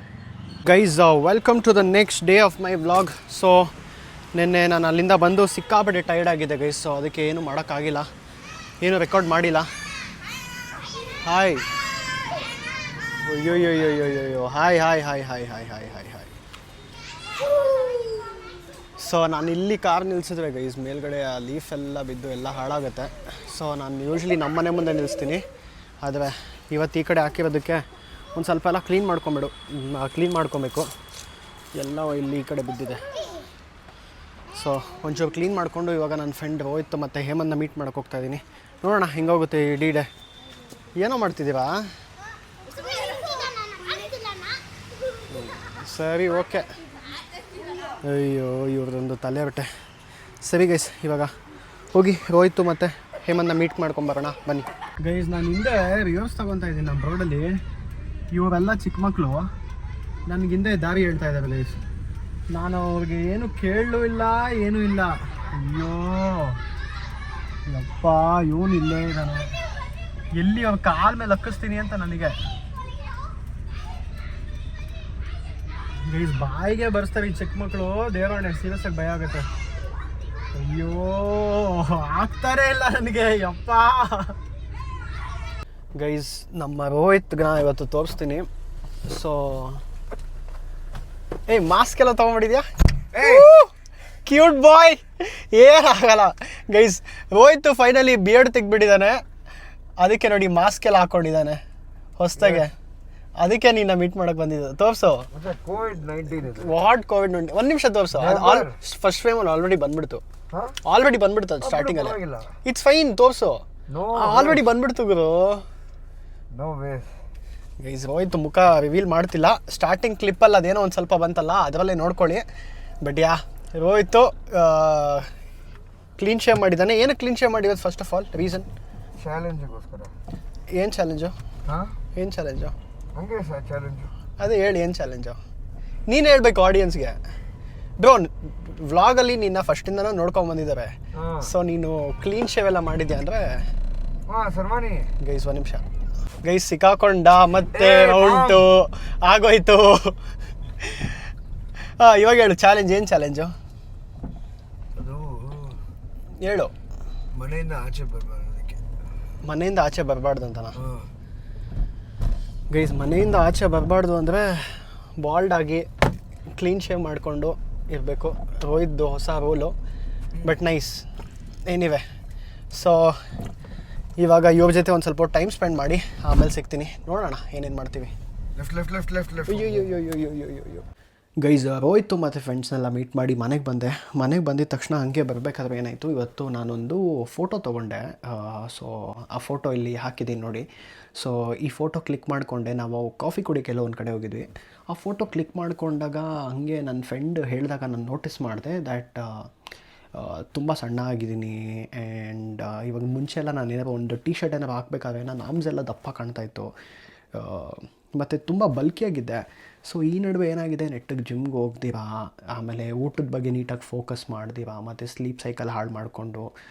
Guys welcome to the next day of my vlog. So ನಿನ್ನೆ ನಾನು ಅಲ್ಲಿಂದ ಬಂದು ಸಿಕ್ಕಾಪಟ್ಟೆ ಟೈರ್ಡ್ ಆಗಿದೆ ಗೈಸ್. ಸೊ ಅದಕ್ಕೆ ಏನು ಮಾಡೋಕ್ಕಾಗಿಲ್ಲ, ಏನು ರೆಕಾರ್ಡ್ ಮಾಡಿಲ್ಲ. ಹಾಯ್ ಅಯ್ಯೋಯ್ಯೋಯ್ಯೋಯ್ಯೋ hi hi hi hi hi hi hi hi. So ನಾನು ಇಲ್ಲಿ ಕಾರ್ ನಿಲ್ಲಿಸಿದ್ರೆ ಗೈಸ್ ಮೇಲ್ಗಡೆ ಆ ಲೀಫ್ ಎಲ್ಲ ಬಿದ್ದು ಎಲ್ಲ ಹಾಳಾಗುತ್ತೆ. ಸೊ ನಾನು ಯೂಶ್ವಲಿ ನಮ್ಮ ಮನೆ ಮುಂದೆ ನಿಲ್ಲಿಸ್ತೀನಿ, ಆದರೆ ಇವತ್ತು ಈ ಕಡೆ ಹಾಕಿರೋದಕ್ಕೆ ಒಂದು ಸ್ವಲ್ಪ ಎಲ್ಲ ಕ್ಲೀನ್ ಮಾಡ್ಕೊಬೇಕು. ಎಲ್ಲ ಇಲ್ಲಿ ಈ ಕಡೆ ಬಿದ್ದಿದೆ. ಸೊ ಒಂಚೂರು ಕ್ಲೀನ್ ಮಾಡಿಕೊಂಡು ಇವಾಗ ನನ್ನ ಫ್ರೆಂಡ್ ರೋಹಿತ್ ಮತ್ತು ಹೇಮಂತ ಮೀಟ್ ಮಾಡೋಕೆ ಹೋಗ್ತಾಯಿದ್ದೀನಿ. ನೋಡೋಣ ಹೆಂಗೋಗುತ್ತೆ ಈ ಡೇ. ಏನೋ ಮಾಡ್ತಿದ್ದೀರಾ? ಸರಿ, ಓಕೆ. ಅಯ್ಯೋ ಇವ್ರದ್ದೊಂದು ತಲೆ ಹೊಟ್ಟೆ. ಸರಿ ಗೈಸ್, ಇವಾಗ ಹೋಗಿ ರೋಹಿತ್ ಮತ್ತು ಹೇಮಂತ ಮೀಟ್ ಮಾಡ್ಕೊಂಬರೋಣ ಬನ್ನಿ. ಗೈಸ್, ನಾನು ಹಿಂದೆ ರಿವರ್ಸ್ ತೊಗೊತಾ ಇದ್ದೀನಿ ನಮ್ಮ ರೋಡಲ್ಲಿ. ಇವರೆಲ್ಲ ಚಿಕ್ಕ ಮಕ್ಕಳು ನನಗಿಂದೆ ದಾರಿ ಹೇಳ್ತಾ ಇದ್ದಾರೆ ಗೈಸ್. ನಾನು ಅವ್ರಿಗೆ ಏನು ಕೇಳಲೂ ಇಲ್ಲ, ಏನೂ ಇಲ್ಲ. ಅಯ್ಯೋ ಯಪ್ಪ, ಇವನು ಇಲ್ಲೇ ಇದ್ದಾನೆ. ಎಲ್ಲಿ ಅವ್ರ ಕಾಲ ಮೇಲೆ ಹಕ್ಕಿಸ್ತೀನಿ ಅಂತ ನನಗೆ ಗೈಸ್ ಬಾಯಿಗೆ ಬರ್ಸ್ತಾರೆ ಈ ಚಿಕ್ಕ ಮಕ್ಕಳು. ದೇವರಣ್ಣ ಸೀರಿಯಸ್ ಆಗಿ ಭಯ ಆಗುತ್ತೆ. ಅಯ್ಯೋ ಆಗ್ತಾರೆ ಇಲ್ಲ ನನಗೆ, ಯಪ್ಪ. ಗೈಸ್, ನಮ್ಮ ರೋಹಿತ್ಗೆ ಇವತ್ತು ತೋರಿಸ್ತೀನಿ. ಸೊ ಮಾಸ್ಕ್ ಎಲ್ಲ ತೊಗೊಂಡ್ಬಿಟ್ಟಿದ್ಯಾ? ಕ್ಯೂಟ್ ಬಾಯ್, ಏನಾಗಲ್ಲ ಗೈಸ್. ರೋಹಿತ್ ಫೈನಲಿ ಬಿಯರ್ಡ್ ತೆಗ್ಬಿಟ್ಟಿದ್ದಾನೆ. ಅದಕ್ಕೆ ನೋಡಿ ಮಾಸ್ಕ್ ಎಲ್ಲ ಹಾಕ್ಕೊಂಡಿದ್ದಾನೆ ಹೊಸದಾಗೆ. ಅದಕ್ಕೆ ನೀನು ಮೀಟ್ ಮಾಡಕ್ಕೆ ಬಂದಿದ್ದು. ತೋರಿಸು. What COVID-19? ಒಂದು ನಿಮಿಷ ತೋರಿಸು. ಫಸ್ಟ್ ಫ್ರೇಮಲ್ಲಿ ಆಲ್ರೆಡಿ ಬಂದ್ಬಿಡ್ತು ಅದು ಸ್ಟಾರ್ಟಿಂಗಲ್ಲಿ. ಇಟ್ಸ್ ಫೈನ್, ತೋರಿಸು. ಆಲ್ರೆಡಿ ಬಂದ್ಬಿಡ್ತು ಗುರು. ಗೈಸ್, ರೋಹಿತ್ ಮುಖ ರಿವೀಲ್ ಮಾಡ್ತಿಲ್ಲ. ಸ್ಟಾರ್ಟಿಂಗ್ ಕ್ಲಿಪ್ಪಲ್ಲಿ ಅದೇನೋ ಒಂದು ಸ್ವಲ್ಪ ಬಂತಲ್ಲ, ಅದರಲ್ಲೇ ನೋಡ್ಕೊಳ್ಳಿ. ಬಟ್ ರೋಹಿತ್ ಕ್ಲೀನ್ ಶೇವ್ ಮಾಡಿದ್ದಾನೆ. ಏನು ಕ್ಲೀನ್ ಶೇವ್ ಮಾಡಿರೋದು? ಫಸ್ಟ್ ಆಫ್ ಆಲ್ ರೀಸನ್ ಚಾಲೆಂಜಿಗೋಸ್ಕರ. ಏನು ಚಾಲೆಂಜು? ಏನು ಚಾಲೆಂಜು? ಹಂಗೆ ಸರ್ ಚಾಲೆಂಜು. ಅದೇ ಹೇಳಿ, ಏನು ಚಾಲೆಂಜು? ನೀನು ಹೇಳ್ಬೇಕು ಆಡಿಯನ್ಸ್ಗೆ. ಬ್ರೋ, ವ್ಲಾಗಲ್ಲಿ ನಿನ್ನ ಫಸ್ಟಿಂದನೂ ನೋಡ್ಕೊಂಬಂದಿದ್ದಾರೆ. ಸೊ ನೀನು ಕ್ಲೀನ್ ಶೇವ್ ಎಲ್ಲ ಮಾಡಿದ್ಯಾ ಅಂದರೆ ಸರ್ವಾಣಿ. ಗೈಸ್ ಒಂದು ನಿಮಿಷ. ಗೈಸ್ ಸಿಕ್ಕಾಕೊಂಡ ಮತ್ತೆ ಉಂಟು ಆಗೋಯ್ತು. ಇವಾಗ ಹೇಳು ಚಾಲೆಂಜ್. ಏನು ಚಾಲೆಂಜು ಅದು? ಹೇಳು. ಮನೆಯಿಂದ ಆಚೆ ಬರಬಾರ್ದಕ್ಕೆ. ಮನೆಯಿಂದ ಆಚೆ ಬರಬಾರ್ದು ಅಂತನಾ? ಗೈಸ್, ಮನೆಯಿಂದ ಆಚೆ ಬರಬಾರ್ದು ಅಂದರೆ ಬಾಲ್ಡಾಗಿ ಕ್ಲೀನ್ ಶೇವ್ ಮಾಡಿಕೊಂಡು ಇರಬೇಕು. ರೋಹಿತ್ದು ಹೊಸ rule. But nice. Anyway, so ಇವಾಗ ಇವ್ರ ಜೊತೆ ಒಂದು ಸ್ವಲ್ಪ ಟೈಮ್ ಸ್ಪೆಂಡ್ ಮಾಡಿ ಆಮೇಲೆ ಸಿಗ್ತೀನಿ. ನೋಡೋಣ ಏನೇನು ಮಾಡ್ತೀವಿ. ಅಯ್ಯೋ ಗೈಸ್, ರೋಹಿತ್ ಮತ್ತು ಫ್ರೆಂಡ್ಸ್ನೆಲ್ಲ ಮೀಟ್ ಮಾಡಿ ಮನೆಗೆ ಬಂದಿದ್ದ ತಕ್ಷಣ ಹಂಗೆ ಬರಬೇಕಾದ್ರೆ ಏನಾಯಿತು, ಇವತ್ತು ನಾನೊಂದು ಫೋಟೋ ತೊಗೊಂಡೆ. ಸೊ ಆ ಫೋಟೋ ಇಲ್ಲಿ ಹಾಕಿದ್ದೀನಿ ನೋಡಿ. ಸೊ ಈ ಫೋಟೋ ಕ್ಲಿಕ್ ಮಾಡಿಕೊಂಡೆ. ನಾವು ಕಾಫಿ ಕುಡಿಯೋಕ್ಕೆಲ್ಲ ಒಂದು ಕಡೆ ಹೋಗಿದ್ವಿ. ಆ ಫೋಟೋ ಕ್ಲಿಕ್ ಮಾಡಿಕೊಂಡಾಗ ಹಂಗೆ ನನ್ನ ಫ್ರೆಂಡ್ ಹೇಳಿದಾಗ ನಾನು ನೋಟಿಸ್ ಮಾಡಿದೆ ದ್ಯಾಟ್ ತುಂಬ ಸಣ್ಣ ಆಗಿದ್ದೀನಿ. ಆ್ಯಂಡ್ ಇವಾಗ ಮುಂಚೆ ಎಲ್ಲ ನಾನು ಏನಾರು ಒಂದು ಟೀ ಶರ್ಟ್ ಏನಾರು ಹಾಕಬೇಕಾದ್ರೆ ನನ್ನ ಆರ್ಮ್ಸ್ ಎಲ್ಲ ದಪ್ಪ ಕಾಣ್ತಾಯಿತ್ತು ಮತ್ತು ತುಂಬ ಬಲ್ಕಿಯಾಗಿದ್ದೆ. ಸೊ ಈ ನಡುವೆ ಏನಾಗಿದೆ, ನೆಟ್ಟಿಗೆ ಜಿಮ್ಗೆ ಹೋಗ್ದಿರಾ, ಆಮೇಲೆ ಊಟದ ಬಗ್ಗೆ ನೀಟಾಗಿ ಫೋಕಸ್ ಮಾಡ್ದಿರಾ, ಮತ್ತು ಸ್ಲೀಪ್ ಸೈಕಲ್ ಹಾಳು ಮಾಡಿಕೊಂಡು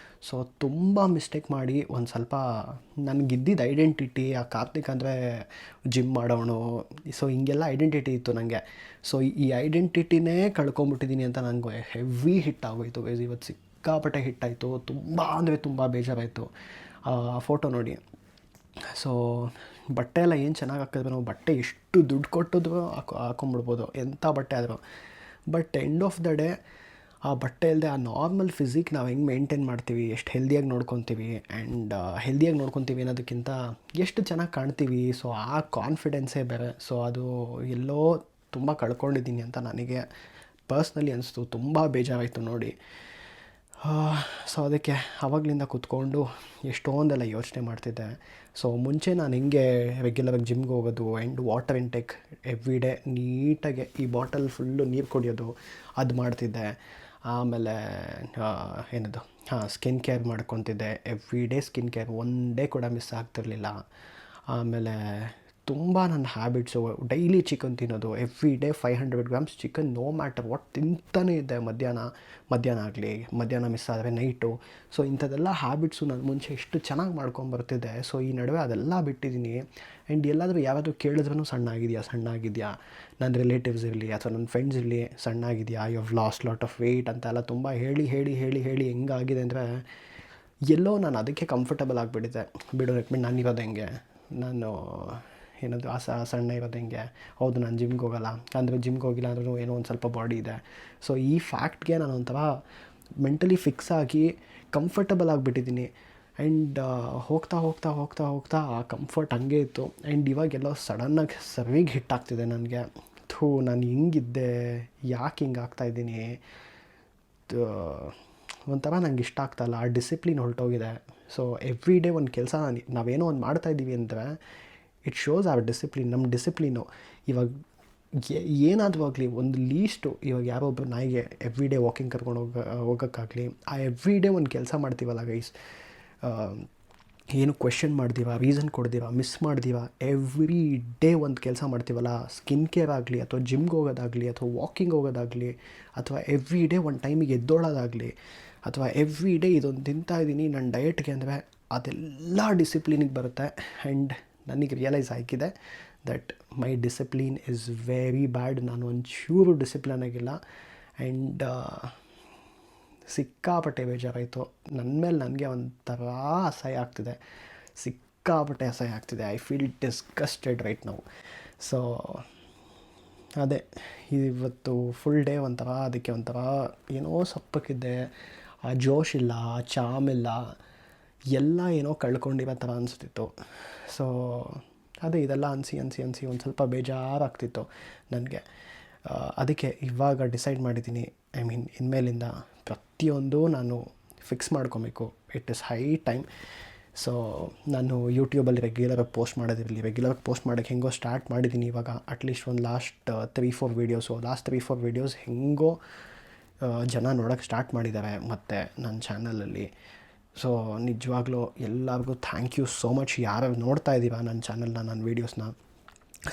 ಸೊ ತುಂಬ ಮಿಸ್ಟೇಕ್ ಮಾಡಿ ಒಂದು ಸ್ವಲ್ಪ ನನಗಿದ್ದಿದ್ದು ಐಡೆಂಟಿಟಿ ಆ ಕಾರ್ತಿಕ್ ಅಂದರೆ ಜಿಮ್ ಮಾಡೋನು. ಸೊ ಹಿಂಗೆಲ್ಲ ಐಡೆಂಟಿಟಿ ಇತ್ತು ನನಗೆ. ಸೊ ಈ ಐಡೆಂಟಿಟಿನೇ ಕಳ್ಕೊಂಬಿಟ್ಟಿದ್ದೀನಿ ಅಂತ ನನಗೆ ಹೆವಿ ಹಿಟ್ ಆಗೋಯ್ತು. ಇವತ್ತು ಸಿಕ್ಕಾಪಟ್ಟೆ ಹಿಟ್ಟಾಯಿತು. ತುಂಬ ಅಂದರೆ ತುಂಬ ಬೇಜಾರಾಯಿತು. ಆ ಫೋಟೋ ನೋಡಿ. ಸೊ ಬಟ್ಟೆ ಎಲ್ಲ ಏನು ಚೆನ್ನಾಗಿ ಹಾಕಿದ್ರೆ ನಾವು ಬಟ್ಟೆ ಎಷ್ಟು ದುಡ್ಡು ಕೊಟ್ಟಿದ್ರು ಹಾಕೊಂಬಿಡ್ಬೋದು, ಎಂಥ ಬಟ್ಟೆ ಆದರೂ. But end of the day ಆ ಬಟ್ಟೆ ಇಲ್ಲದೆ ಆ ನಾರ್ಮಲ್ ಫಿಸಿಕ್ ನಾವು ಹೆಂಗೆ ಮೇಂಟೈನ್ ಮಾಡ್ತೀವಿ, ಎಷ್ಟು ಹೆಲ್ದಿಯಾಗಿ ನೋಡ್ಕೊತೀವಿ. ಆ್ಯಂಡ್ ಹೆಲ್ದಿಯಾಗಿ ನೋಡ್ಕೊತೀವಿ ಅನ್ನೋದಕ್ಕಿಂತ ಎಷ್ಟು ಚೆನ್ನಾಗಿ ಕಾಣ್ತೀವಿ. ಸೊ ಆ ಕಾನ್ಫಿಡೆನ್ಸೇ ಬೇರೆ. ಸೊ ಅದು ಎಲ್ಲೋ ತುಂಬ ಕಳ್ಕೊಂಡಿದ್ದೀನಿ ಅಂತ ನನಗೆ ಪರ್ಸ್ನಲಿ ಅನಿಸ್ತು. ತುಂಬ ಬೇಜಾರಾಯಿತು ನೋಡಿ. ಸೊ ಅದಕ್ಕೆ ಆವಾಗಲಿಂದ ಕೂತ್ಕೊಂಡು ಎಷ್ಟೊಂದೆಲ್ಲ ಯೋಚನೆ ಮಾಡ್ತಿದ್ದೆ. ಸೊ ಮುಂಚೆ ನಾನು ಹಿಂಗೆ ರೆಗ್ಯುಲರಾಗಿ ಜಿಮ್ಗೆ ಹೋಗೋದು and water intake every day ನೀಟಾಗಿ ಈ ಬಾಟಲ್ ಫುಲ್ಲು ನೀರು ಕುಡಿಯೋದು ಅದು ಮಾಡ್ತಿದ್ದೆ. ಆಮೇಲೆ ಏನದು ಸ್ಕಿನ್ ಕೇರ್ ಮಾಡ್ಕೊತಿದ್ದೆ. Every day skin care, one day ಕೂಡ ಮಿಸ್ ಆಗ್ತಿರಲಿಲ್ಲ. ಆಮೇಲೆ ತುಂಬ ನನ್ನ ಹ್ಯಾಬಿಟ್ಸು ಡೈಲಿ ಚಿಕನ್ ತಿನ್ನೋದು. Every day 500 grams chicken no matter what ತಿಂತಾನೇ ಇದ್ದೆ. ಮಧ್ಯಾಹ್ನ ಆಗಲಿ, ಮಧ್ಯಾಹ್ನ ಮಿಸ್ ಆದರೆ ನೈಟು. ಸೊ ಇಂಥದ್ದೆಲ್ಲ ಹ್ಯಾಬಿಟ್ಸು ನಾನು ಮುಂಚೆ ಎಷ್ಟು ಚೆನ್ನಾಗಿ ಮಾಡ್ಕೊಂಬರ್ತಿದ್ದೆ. ಸೊ ಈ ನಡುವೆ ಅದೆಲ್ಲ ಬಿಟ್ಟಿದ್ದೀನಿ. ಆ್ಯಂಡ್ ಎಲ್ಲಾದರೂ ಯಾರಾದರೂ ಕೇಳಿದ್ರೂ ಸಣ್ಣಾಗಿದೆಯಾ ನನ್ನ ರಿಲೇಟಿವ್ಸ್ ಇರಲಿ ಅಥವಾ ನನ್ನ ಫ್ರೆಂಡ್ಸ್ ಇರಲಿ, ಸಣ್ಣಾಗಿದೆಯಾ, you have lost lot of weight ಅಂತೆಲ್ಲ ತುಂಬ ಹೇಳಿ ಹೆಂಗಾಗಿದೆ ಅಂದರೆ ಎಲ್ಲೋ ನಾನು ಅದಕ್ಕೆ ಕಂಫರ್ಟಬಲ್ ಆಗಿಬಿಟ್ಟಿದ್ದೆ. ಬಿಡು ನಾನಿರೋದು ಹೆಂಗೆ, ನಾನು ಏನದು ಸಣ್ಣ ಇರೋದು ಹೆಂಗೆ, ಹೌದು ನಾನು ಜಿಮ್ಗೆ ಹೋಗಲ್ಲ ಅಂದರೆ ಜಿಮ್ಗೆ ಹೋಗಿಲ್ಲ ಅಂದ್ರೂ ಏನೋ ಒಂದು ಸ್ವಲ್ಪ ಬಾಡಿ ಇದೆ. ಸೊ ಈ ಫ್ಯಾಕ್ಟ್ಗೆ ನಾನು ಒಂಥರ ಮೆಂಟಲಿ ಫಿಕ್ಸ್ ಆಗಿ ಕಂಫರ್ಟಬಲ್ ಆಗಿಬಿಟ್ಟಿದ್ದೀನಿ. ಆ್ಯಂಡ್ ಹೋಗ್ತಾ ಹೋಗ್ತಾ ಹೋಗ್ತಾ ಹೋಗ್ತಾ ಆ ಕಂಫರ್ಟ್ ಹಂಗೆ ಇತ್ತು. ಆ್ಯಂಡ್ ಇವಾಗೆಲ್ಲೋ ಸಡನ್ನಾಗಿ ಸರಿಗೆ ಹಿಟ್ಟಾಗ್ತಿದೆ ನನಗೆ. ನಾನು ಹಿಂಗಿದ್ದೆ, ಯಾಕೆ ಹಿಂಗೆ ಆಗ್ತಾಯಿದ್ದೀನಿ, ಒಂಥರ ನಂಗೆ ಇಷ್ಟ ಆಗ್ತಾಯಿಲ್ಲ, ಆ ಡಿಸಿಪ್ಲಿನ್ ಹೊರಟೋಗಿದೆ. ಸೊ ಎವ್ರಿ ಡೇ ಒಂದು ಕೆಲಸ ನಾವೇನೋ ಒಂದು ಮಾಡ್ತಾಯಿದ್ದೀವಿ ಅಂದರೆ ಇಟ್ ಶೋಸ್ ಆರ್ ಡಿಸಿಪ್ಲಿನ್. ನಮ್ಮ ಡಿಸಿಪ್ಲಿನು ಇವಾಗ ಏನಾದರೂ ಆಗಲಿ, ಒಂದು ಲೀಸ್ಟು ಇವಾಗ ಯಾರೋ ಒಬ್ಬರು ನಾಯಿಗೆ ಎವ್ರಿ ಡೇ ವಾಕಿಂಗ್ ಕರ್ಕೊಂಡು ಹೋಗೋಕ್ಕಾಗಲಿ, ಆ ಎವ್ರಿ ಡೇ ಒಂದು ಕೆಲಸ ಮಾಡ್ತೀವಲ್ಲ ಗೈಸ್, ಏನು ಕ್ವೆಶ್ಚನ್ ಮಾಡ್ತೀವ, ರೀಸನ್ ಕೊಡ್ತೀವ, ಮಿಸ್ ಮಾಡ್ತೀವ, ಎವ್ರಿ ಡೇ ಒಂದು ಕೆಲಸ ಮಾಡ್ತೀವಲ್ಲ, ಸ್ಕಿನ್ ಕೇರ್ ಆಗಲಿ ಅಥವಾ ಜಿಮ್ಗೆ ಹೋಗೋದಾಗಲಿ ಅಥವಾ ವಾಕಿಂಗ್ ಹೋಗೋದಾಗಲಿ ಅಥವಾ ಎವ್ರಿ ಡೇ ಒಂದು ಟೈಮಿಗೆ ಎದ್ದೋಳೋದಾಗಲಿ ಅಥವಾ ಎವ್ರಿ ಡೇ ಇದೊಂದು ತಿಂತಾಯಿದ್ದೀನಿ ನನ್ನ ಡಯಟ್ಗೆ ಅಂದರೆ ಅದೆಲ್ಲ ಡಿಸಿಪ್ಲಿನಿಗೆ ಬರುತ್ತೆ. ಆ್ಯಂಡ್ ನನಗೆ ರಿಯಲೈಸ್ ಆಗಿದೆ that my discipline is very bad. ನಾನು ಒಂಚೂರು ಡಿಸಿಪ್ಲಿನ್ ಆಗಿಲ್ಲ. ಆ್ಯಂಡ್ ಸಿಕ್ಕಾಪಟ್ಟೆ ಬೇಜಾರಾಯಿತು ನನ್ನ ಮೇಲೆ. ನನಗೆ ಒಂಥರ ಅಸಹ್ಯ ಆಗ್ತಿದೆ, ಸಿಕ್ಕಾಪಟ್ಟೆ ಅಸಹ್ಯ ಆಗ್ತಿದೆ. I feel disgusted right now. So ಅದೇ ಇವತ್ತು ಫುಲ್ ಡೇ ಒಂಥರ ಅದಕ್ಕೆ ಒಂಥರ ಏನೋ ಸಪ್ಪಕ್ಕಿದ್ದೆ, ಆ ಜೋಶ್ ಇಲ್ಲ, ಆ ಚಾಮಿಲ್ಲ, ಎಲ್ಲ ಏನೋ ಕಳ್ಕೊಂಡಿರೋ ಥರ ಅನಿಸ್ತಿತ್ತು. ಸೊ ಅದೇ ಇದೆಲ್ಲ ಅನಿಸಿ ಒಂದು ಸ್ವಲ್ಪ ಬೇಜಾರಾಗ್ತಿತ್ತು ನನಗೆ. ಅದಕ್ಕೆ ಇವಾಗ ಡಿಸೈಡ್ ಮಾಡಿದ್ದೀನಿ, ಐ ಮೀನ್ ಇನ್ಮೇಲಿಂದ ಪ್ರತಿಯೊಂದು ನಾನು ಫಿಕ್ಸ್ ಮಾಡ್ಕೊಬೇಕು. It is high time. So ನಾನು ಯೂಟ್ಯೂಬಲ್ಲಿ ರೆಗ್ಯುಲರಾಗಿ ಪೋಸ್ಟ್ ಮಾಡೋದಿರಲಿ, ರೆಗ್ಯುಲರಾಗಿ ಪೋಸ್ಟ್ ಮಾಡೋಕ್ಕೆ ಹೆಂಗೋ ಸ್ಟಾರ್ಟ್ ಮಾಡಿದ್ದೀನಿ ಇವಾಗ. ಅಟ್ಲೀಸ್ಟ್ ಒಂದು ಲಾಸ್ಟ್ 3-4 ವೀಡಿಯೋಸ್ ಹೆಂಗೋ ಜನ ನೋಡೋಕ್ಕೆ ಸ್ಟಾರ್ಟ್ ಮಾಡಿದ್ದಾರೆ ಮತ್ತು ನನ್ನ ಚಾನಲಲ್ಲಿ. ಸೊ ನಿಜವಾಗ್ಲೂ ಎಲ್ಲರಿಗೂ ಥ್ಯಾಂಕ್ ಯು ಸೋ ಮಚ್, ಯಾರು ನೋಡ್ತಾ ಇದ್ದೀರಾ ನನ್ನ ಚಾನಲ್ನ, ನನ್ನ ವೀಡಿಯೋಸ್ನ.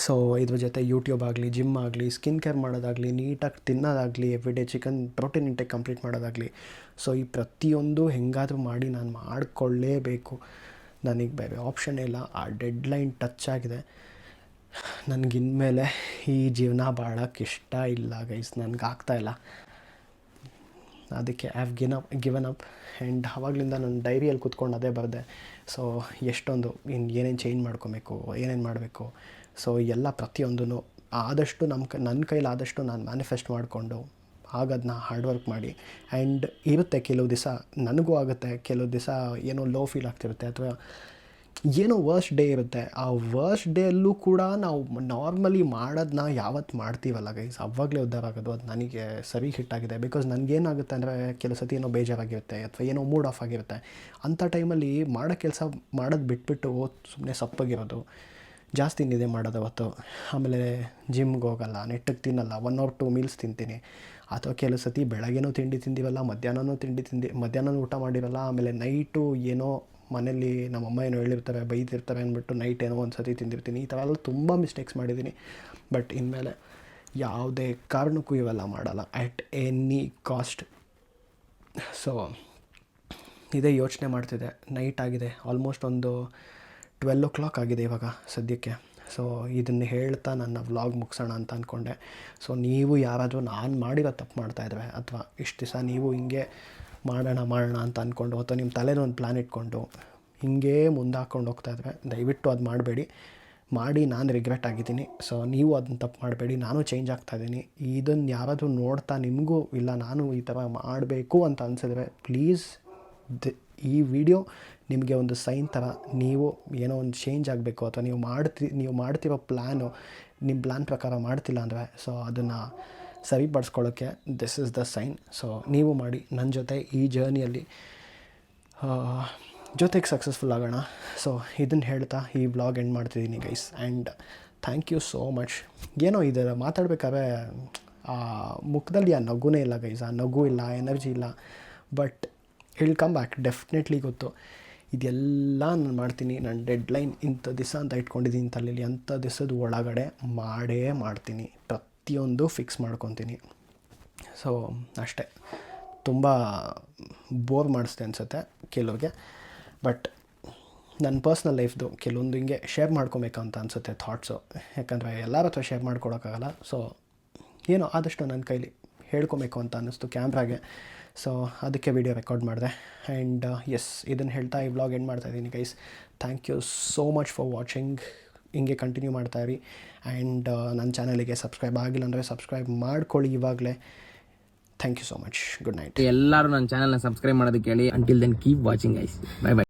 ಸೊ ಇದ್ರ ಜೊತೆ ಯೂಟ್ಯೂಬ್ ಆಗಲಿ, ಜಿಮ್ ಆಗಲಿ, ಸ್ಕಿನ್ ಕೇರ್ ಮಾಡೋದಾಗಲಿ, ನೀಟಾಗಿ ತಿನ್ನೋದಾಗಲಿ, ಎವ್ರಿಡೇ ಪ್ರೋಟೀನ್ ಇಂಟೇಕ್ ಕಂಪ್ಲೀಟ್ ಮಾಡೋದಾಗಲಿ, ಸೊ ಈ ಪ್ರತಿಯೊಂದು ಹೆಂಗಾದರೂ ಮಾಡಿ ನಾನು ಮಾಡಿಕೊಳ್ಳೇಬೇಕು. ನನಗೆ ಬೇರೆ ಆಪ್ಷನ್ ಇಲ್ಲ. ಆ ಡೆಡ್ಲೈನ್ ಟಚ್ ಆಗಿದೆ. ನನಗಿನ್ಮೇಲೆ ಈ ಜೀವನ ಬಾಳೋಕ್ಕೆ ಇಷ್ಟ ಇಲ್ಲ ಗೈಸ್, ನನಗಾಗ್ತಾಯಿಲ್ಲ. ಅದಕ್ಕೆ I have given up. And ಆವಾಗಲಿಂದ ನನ್ನ ಡೈರಿಯಲ್ಲಿ ಕೂತ್ಕೊಂಡು ಅದೇ ಬರೆದೆ. ಸೊ ಎಷ್ಟೊಂದು ಏನೇನು ಚೇಂಜ್ ಮಾಡ್ಕೊಬೇಕು, ಏನೇನು ಮಾಡಬೇಕು, ಸೊ ಎಲ್ಲ ಪ್ರತಿಯೊಂದೂ ಆದಷ್ಟು ನನ್ನ ಕೈಲಾದಷ್ಟು ನಾನು ಮ್ಯಾನಿಫೆಸ್ಟ್ ಮಾಡಿಕೊಂಡು ಆಗೋದನ್ನ ಹಾರ್ಡ್ ವರ್ಕ್ ಮಾಡಿ. ಆ್ಯಂಡ್ ಇರುತ್ತೆ ಕೆಲವು ದಿವಸ, ನನಗೂ ಆಗುತ್ತೆ ಕೆಲವು ದಿವಸ ಏನೋ ಲೋ ಫೀಲ್ ಆಗ್ತಿರುತ್ತೆ ಅಥವಾ ಏನೋ ವರ್ಸ್ಟ್ ಡೇ ಇರುತ್ತೆ. ಆ ವರ್ಸ್ಟ್ ಡೇಯಲ್ಲೂ ಕೂಡ ನಾವು ನಾರ್ಮಲಿ ಮಾಡೋದನ್ನ ಯಾವತ್ತು ಮಾಡ್ತೀವಲ್ಲ ಗೈಸ್, ಅವಾಗಲೇ ಉದ್ಧಾರ ಆಗೋದು. ಅದು ನನಗೆ ಸರಿ ಹಿಟ್ಟಾಗಿದೆ. ಬಿಕಾಸ್ ನನಗೇನಾಗುತ್ತೆ ಅಂದರೆ ಕೆಲವು ಸತಿ ಏನೋ ಬೇಜಾರಾಗಿರುತ್ತೆ ಅಥವಾ ಏನೋ ಮೂಡ್ ಆಫ್ ಆಗಿರುತ್ತೆ. ಅಂಥ ಟೈಮಲ್ಲಿ ಮಾಡೋ ಕೆಲಸ ಮಾಡೋದು ಬಿಟ್ಬಿಟ್ಟು ಸುಮ್ಮನೆ ಸಪ್ಪಾಗಿರೋದು, ಜಾಸ್ತಿ ನಿದ್ದೆ ಮಾಡೋದು ಅವತ್ತು. ಆಮೇಲೆ ಜಿಮ್ಗೆ ಹೋಗಲ್ಲ, ನೆಟ್ಟಗೆ ತಿನ್ನಲ್ಲ, 1 or 2 ಮೀಲ್ಸ್ ತಿಂತೀನಿ. ಅಥವಾ ಕೆಲವು ಸತಿ ಬೆಳಗ್ಗೆನೂ ತಿಂಡಿ ತಿಂದಿವಲ್ಲ, ಮಧ್ಯಾಹ್ನನೂ ಊಟ ಮಾಡಿರಲ್ಲ. ಆಮೇಲೆ ನೈಟು ಏನೋ ಮನೇಲಿ ನಮ್ಮಮ್ಮ ಏನೋ ಹೇಳಿರ್ತಾರೆ, ಬೈತಿರ್ತಾರೆ ಅಂದ್ಬಿಟ್ಟು ನೈಟ್ ಏನೋ ಒಂದು ಸತಿ ತಿಂದಿರ್ತೀನಿ. ಈ ಥರ ಎಲ್ಲ ತುಂಬ ಮಿಸ್ಟೇಕ್ಸ್ ಮಾಡಿದ್ದೀನಿ. ಬಟ್ ಇನ್ಮೇಲೆ ಯಾವುದೇ ಕಾರಣಕ್ಕೂ ಇವೆಲ್ಲ ಮಾಡಲ್ಲ, ಅಟ್ ಎನಿ ಕಾಸ್ಟ್. ಸೊ ಇದೇ ಯೋಚನೆ ಮಾಡ್ತಿದ್ದೆ. ನೈಟ್ ಆಗಿದೆ, ಆಲ್ಮೋಸ್ಟ್ ಒಂದು 12 o'clock ಆಗಿದೆ ಇವಾಗ ಸದ್ಯಕ್ಕೆ. ಸೊ ಇದನ್ನು ಹೇಳ್ತಾ ನನ್ನ ವ್ಲಾಗ್ ಮುಗಿಸೋಣ ಅಂತ ಅಂದ್ಕೊಂಡೆ. ಸೊ ನೀವು ಯಾರಾದರೂ ನಾನು ಮಾಡಿರೋ ತಪ್ಪು ಮಾಡ್ತಾಯಿದ್ರೆ ಅಥವಾ ಇಷ್ಟು ದಿವಸ ನೀವು ಹಿಂಗೆ ಮಾಡೋಣ ಅಂತ ಅಂದ್ಕೊಂಡು ಅಥವಾ ನಿಮ್ಮ ತಲೆನ ಒಂದು ಪ್ಲ್ಯಾನ್ ಇಟ್ಕೊಂಡು ಹಿಂಗೆ ಮುಂದೆ ಹಾಕ್ಕೊಂಡು ಹೋಗ್ತಾಯಿದ್ರೆ ದಯವಿಟ್ಟು ಅದು ಮಾಡಬೇಡಿ. ಮಾಡಿ ನಾನು ರಿಗ್ರೆಟ್ ಆಗಿದ್ದೀನಿ. ಸೊ ನೀವು ಅದನ್ನ ತಪ್ಪು ಮಾಡಬೇಡಿ. ನಾನು ಚೇಂಜ್ ಆಗ್ತಾಯಿದ್ದೀನಿ. ಇದನ್ನು ಯಾರಾದರೂ ನೋಡ್ತಾ ನಿಮಗೂ ಇಲ್ಲ ನಾನು ಈ ಥರ ಮಾಡಬೇಕು ಅಂತ ಅನಿಸಿದ್ರೆ ಪ್ಲೀಸ್ ಈ ವಿಡಿಯೋ ನಿಮಗೆ ಒಂದು ಸೈನ್ ಥರ. ನೀವು ಏನೋ ಒಂದು ಚೇಂಜ್ ಆಗಬೇಕು ಅಥವಾ ನೀವು ಮಾಡ್ತಿರೋ ಪ್ಲ್ಯಾನು ನಿಮ್ಮ ಪ್ಲ್ಯಾನ್ ಪ್ರಕಾರ ಮಾಡ್ತಿಲ್ಲ ಅಂದರೆ ಸೊ ಅದನ್ನು ಸರಿಪಡಿಸ್ಕೊಳ್ಳೋಕ್ಕೆ this is the sign. So ನೀವು ಮಾಡಿ, ನನ್ನ ಜೊತೆ ಈ ಜರ್ನಿಯಲ್ಲಿ ಜೊತೆಗೆ ಸಕ್ಸಸ್ಫುಲ್ ಆಗೋಣ. ಸೊ ಇದನ್ನು ಹೇಳ್ತಾ ಈ ವ್ಲಾಗ್ ಎಂಡ್ ಮಾಡ್ತಿದ್ದೀನಿ guys. And thank you so much. ಏನೋ ಇದರ ಮಾತಾಡ್ಬೇಕಾದ್ರೆ ಆ ಮುಖದಲ್ಲಿ ಆ ನಗುನೇ ಇಲ್ಲ ಗೈಸ್, ಆ ನಗು ಇಲ್ಲ, ಎನರ್ಜಿ ಇಲ್ಲ. But will come back definitely. ಗೊತ್ತು ಇದೆಲ್ಲ ನಾನು ಮಾಡ್ತೀನಿ. ನನ್ನ ಡೆಡ್ಲೈನ್ ಇಂಥ ದಿವಸ ಅಂತ ಇಟ್ಕೊಂಡಿದ್ದೀನಿ ತಲೆಯಲ್ಲಿ, ಅಂಥ ದಿವಸದ ಒಳಗಡೆ ಮಾಡೇ ಮಾಡ್ತೀನಿ. ಪ್ರತಿಯೊಂದು ಫಿಕ್ಸ್ ಮಾಡ್ಕೊತೀನಿ. ಸೊ ಅಷ್ಟೇ. ತುಂಬ ಬೋರ್ ಮಾಡಿಸ್ದೆ ಅನಿಸುತ್ತೆ ಕೆಲವ್ರಿಗೆ. ಬಟ್ ನನ್ನ ಪರ್ಸ್ನಲ್ ಲೈಫ್ದು ಕೆಲವೊಂದು ಹಿಂಗೆ ಶೇರ್ ಮಾಡ್ಕೊಬೇಕಂತ ಅನಿಸುತ್ತೆ ಥಾಟ್ಸು. ಯಾಕಂದರೆ ಎಲ್ಲರ ಹತ್ರ ಶೇರ್ ಮಾಡ್ಕೊಳಕ್ಕಾಗಲ್ಲ. ಸೊ ಏನೋ ಆದಷ್ಟು ನನ್ನ ಕೈಲಿ ಹೇಳ್ಕೊಬೇಕು ಅಂತ ಅನ್ನಿಸ್ತು ಕ್ಯಾಮ್ರಾಗೆ. ಸೊ ಅದಕ್ಕೆ ವಿಡಿಯೋ ರೆಕಾರ್ಡ್ ಮಾಡಿದೆ. ಆ್ಯಂಡ್ ಎಸ್, ಇದನ್ನು ಹೇಳ್ತಾ ಈ ವ್ಲಾಗ್ ಎಂಡ್ ಮಾಡ್ತಾಯಿದ್ದೀನಿ guys. Thank you so much for watching. ಹಿಂಗೆ ಕಂಟಿನ್ಯೂ ಮಾಡ್ತಾಯಿರಿ. ಆ್ಯಂಡ್ ನನ್ನ ಚಾನಲಿಗೆ ಸಬ್ಸ್ಕ್ರೈಬ್ ಆಗಿಲ್ಲ ಅಂದರೆ ಸಬ್ಸ್ಕ್ರೈಬ್ ಮಾಡ್ಕೊಳ್ಳಿ ಇವಾಗಲೇ. Thank you so much. Good night. ಎಲ್ಲರೂ ನನ್ನ ಚಾನಲ್ನ ಸಬ್ಸ್ಕ್ರೈಬ್ ಮಾಡೋದಕ್ಕೆ ಹೇಳಿ. Until then keep watching guys. Bye by.